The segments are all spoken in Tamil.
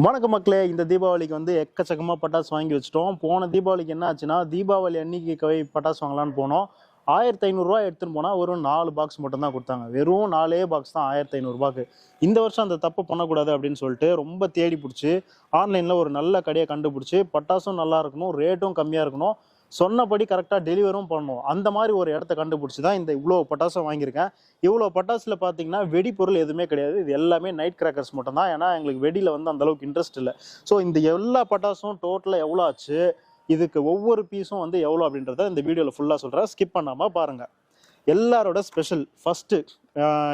வணக்கம் மக்களே, இந்த தீபாவளிக்கு வந்து எக்கச்சக்கமாக பட்டாசு வாங்கி வச்சிட்டோம். போன தீபாவளிக்கு என்ன ஆச்சுன்னா, தீபாவளி அன்னைக்கு பட்டாசு வாங்கலான்னு போனோம். 1500 எடுத்துன்னு போனால் ஒரு 4 பாக்ஸ் மட்டும்தான் கொடுத்தாங்க. வெறும் 4 பாக்ஸ் தான் 1500 இந்த வருஷம் அந்த தப்பு பண்ணக்கூடாது அப்படின்னு சொல்லிட்டு ரொம்ப தேடி பிடிச்சி ஆன்லைனில் ஒரு நல்ல கடையை கண்டுபிடிச்சி, பட்டாசும் நல்லா இருக்கணும், ரேட்டும் கம்மியாக இருக்கணும், சொன்னபடி கரெக்டாக டெலிவரும் பண்ணணும், அந்த மாதிரி ஒரு இடத்த கண்டுபிடிச்சி தான் இந்த இவ்வளோ பட்டாசும் வாங்கியிருக்கேன். இவ்வளோ பட்டாசுல பார்த்தீங்கன்னா வெடிப்பொருள் எதுவுமே கிடையாது. இது எல்லாமே நைட் கிராக்கர்ஸ் மட்டும் தான். ஏன்னா எங்களுக்கு வெடியில் வந்து அந்த அளவுக்கு இன்ட்ரெஸ்ட் இல்லை. ஸோ இந்த எல்லா பட்டாசும் டோட்டலாக எவ்வளோ ஆச்சு, இதுக்கு ஒவ்வொரு பீஸும் வந்து எவ்வளோ அப்படின்றத இந்த வீடியோவில் ஃபுல்லாக சொல்கிறேன். ஸ்கிப் பண்ணாமல் பாருங்கள். எல்லாரோட ஸ்பெஷல் ஃபஸ்ட்டு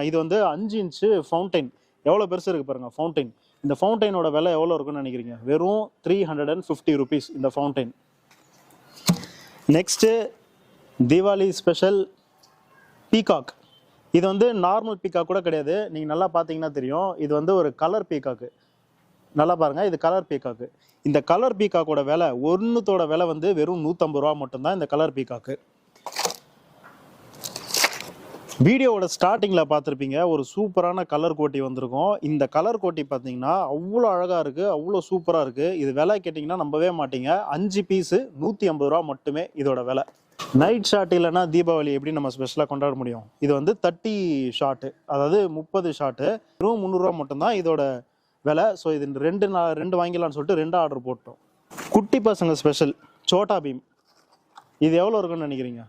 இது வந்து 5 இன்ச்சு ஃபவுண்டைன். எவ்வளோ பெருசு இருக்குது பாருங்கள் ஃபவுண்டைன். இந்த ஃபவுண்டைனோட விலை எவ்வளோ இருக்குன்னு நினைக்கிறீங்க? வெறும் 350 rupees இந்த fountain. Next Deepavali special peacock. இது வந்து நார்மல் பீகாக் கூட கிடையாது. நீங்கள் நல்லா பார்த்தீங்கன்னா தெரியும், இது வந்து ஒரு கலர் பீகாக்கு. நல்லா பாருங்கள், இது கலர் பீகாக்கு. இந்த கலர் பீகாக்கோட விலை ஒன்றுத்தோட விலை வந்து வெறும் 150 ரூபா மட்டும்தான் இந்த கலர் பீகாக்கு. வீடியோவோட ஸ்டார்டிங்கில் பார்த்துருப்பீங்க, ஒரு சூப்பரான கலர் கோட்டி வந்திருக்கும். இந்த கலர் கோட்டி பார்த்தீங்கன்னா அவ்வளோ அழகாக இருக்குது, அவ்வளோ சூப்பராக இருக்குது. இது விலை கேட்டிங்கன்னா நம்பவே மாட்டீங்க. 5 பீஸு 150 ரூபா மட்டுமே இதோட விலை. நைட் ஷாட் இல்லைன்னா தீபாவளி எப்படி நம்ம ஸ்பெஷலாக கொண்டாட முடியும்? இது வந்து 30 ஷாட்டு, அதாவது 30 ஷாட்டு, வெறும் 300 ரூபா மட்டும்தான் இதோட விலை. ஸோ இது ரெண்டு வாங்கிடலான்னு சொல்லிட்டு 2 ஆர்டர் போட்டோம். குட்டி பசங்க ஸ்பெஷல் சோட்டா பீம். இது எவ்வளோ இருக்குன்னு நினைக்கிறீங்க?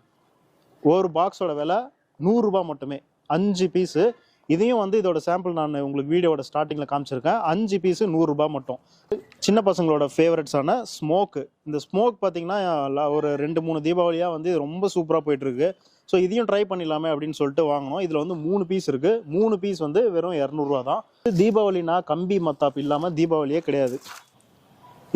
ஒரு பாக்ஸோட விலை 100 ரூபா மட்டுமே. 5 பீஸு. இதையும் வந்து இதோட சாம்பிள் நான் உங்களுக்கு வீடியோட ஸ்டார்டிங்கில் காமிச்சிருக்கேன். 5 பீஸு 100 ரூபா மட்டும். சின்ன பசங்களோட ஃபேவரட்ஸான ஸ்மோக்கு. இந்த ஸ்மோக் பார்த்தீங்கன்னா ஒரு 2-3 தீபாவளியாக வந்து ரொம்ப சூப்பராக போயிட்டுருக்கு. ஸோ இதையும் ட்ரை பண்ணிடலாமே அப்படின்னு சொல்லிட்டு வாங்கினோம். இதில் வந்து 3 பீஸ் இருக்குது. 3 பீஸ் வந்து வெறும் 200 ரூபா தான். தீபாவளினா கம்பி மத்தாப்பு இல்லாமல் தீபாவளியே கிடையாது.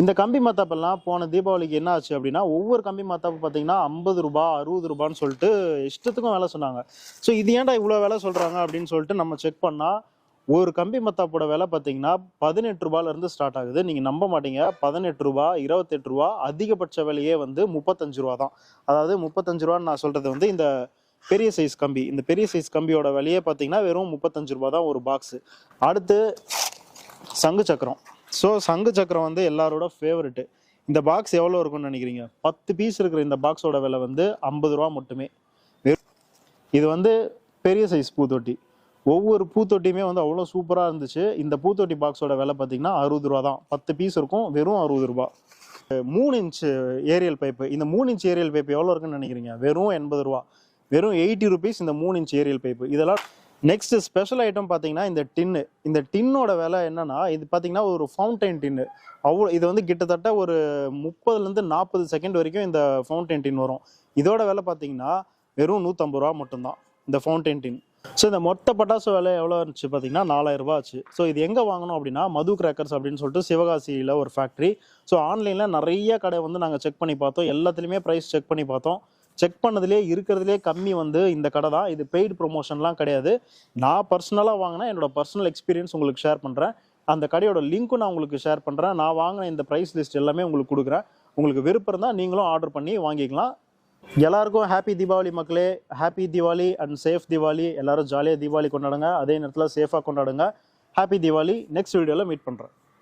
இந்த கம்பி மத்தாப்பெல்லாம் போன தீபாவளிக்கு என்ன ஆச்சு அப்படின்னா, ஒவ்வொரு கம்பி மத்தாப்பு பார்த்தீங்கன்னா 50 ரூபா 60 ரூபான்னு சொல்லிட்டு இஷ்டத்துக்கும் விலை சொன்னாங்க. ஸோ இது ஏன்டா இவ்வளோ விலை சொல்கிறாங்க அப்படின்னு சொல்லிட்டு நம்ம செக் பண்ணால், ஒரு கம்பி மத்தாப்போட விலை பார்த்தீங்கன்னா 18 ரூபாயிலேருந்து ஸ்டார்ட் ஆகுது. நீங்கள் நம்ப மாட்டீங்க, 18 ரூபா, 28 ரூபா, அதிகபட்ச விலையே வந்து 35 ரூபா தான். அதாவது 35 ரூபான்னு நான் சொல்கிறது வந்து இந்த பெரிய சைஸ் கம்பி. இந்த பெரிய சைஸ் கம்பியோட விலையே பார்த்தீங்கன்னா வெறும் 35 ரூபா தான் ஒரு பாக்ஸு. அடுத்து சங்கு சக்கரம். ஸோ சங்கு சக்கரம் வந்து எல்லாரோட ஃபேவரெட்டு. இந்த பாக்ஸ் எவ்வளோ இருக்குன்னு நினைக்கிறீங்க? 10 பீஸ் இருக்கிற இந்த பாக்ஸோட விலை வந்து 50 ரூபா மட்டுமே. இது வந்து பெரிய சைஸ் பூத்தொட்டி. ஒவ்வொரு பூத்தொட்டியுமே வந்து அவ்வளோ சூப்பராக இருந்துச்சு. இந்த பூத்தொட்டி பாக்ஸோட விலை பார்த்தீங்கன்னா 60 ரூபா தான். 10 பீஸ் இருக்கும், வெறும் 60 ரூபா. 3 இன்ச்சு ஏரியல் பைப்பு. இந்த 3 இன்ச் ஏரியல் பைப்பு எவ்வளோ இருக்குன்னு நினைக்கிறீங்க? வெறும் 80 ரூபா. வெறும் 80 rupees இந்த 3 இன்ச் ஏரியல் பைப்பு. இதெல்லாம் நெக்ஸ்ட் ஸ்பெஷல் ஐட்டம் பார்த்தீங்கன்னா இந்த டின்னு. இந்த டின்னோட விலை என்னன்னா, இது பார்த்தீங்கன்னா ஒரு ஃபவுண்டைன் டின்னு. இது வந்து கிட்டத்தட்ட ஒரு 30லேருந்து 40 செகண்ட் வரைக்கும் இந்த ஃபவுண்டைன் டின் வரும். இதோட விலை பார்த்தீங்கன்னா வெறும் 150 ரூபா மட்டும்தான் இந்த ஃபவுண்டைன் டின். ஸோ இந்த மொத்த பட்டாசு விலை எவ்வளோ இருந்துச்சு பார்த்தீங்கன்னா 4000 ரூபா ஆச்சு. ஸோ இது எங்கே வாங்கணும் அப்படின்னா, மது கிராக்கர்ஸ் அப்படின்னு சொல்லிட்டு சிவகாசியில் ஒரு ஃபேக்ட்ரி. ஸோ ஆன்லைனில் நிறைய கடை வந்து நாங்கள் செக் பண்ணி பார்த்தோம். எல்லாத்துலேயுமே ப்ரைஸ் செக் பண்ணி பார்த்தோம். செக் பண்ணதுலேயே இருக்கிறதுலே கம்மி வந்து இந்த கடை தான். இது பெய்டு ப்ரொமோஷன்லாம் கிடையாது. நான் பர்சனலாக வாங்கினேன், என்னோட பர்சனல் எக்ஸ்பீரியன்ஸ் உங்களுக்கு ஷேர் பண்ணுறேன். அந்த கடையோட லிங்க்கும் நான் உங்களுக்கு ஷேர் பண்ணுறேன். நான் வாங்கின இந்த ப்ரைஸ் லிஸ்ட் எல்லாமே உங்களுக்கு கொடுக்குறேன். உங்களுக்கு விருப்பம் இருந்தால் நீங்களும் ஆர்டர் பண்ணி வாங்கிக்கலாம். எல்லாருக்கும் ஹாப்பி தீபாவளி மக்களே. Happy Deepavali and safe Deepavali. எல்லாரும் ஜாலியாக தீபாவளி கொண்டாடுங்க, அதே நேரத்தில் சேஃபாக கொண்டாடுங்க. ஹாப்பி தீபாவளி. நெக்ஸ்ட் வீடியோவில் மீட் பண்ணுறேன்.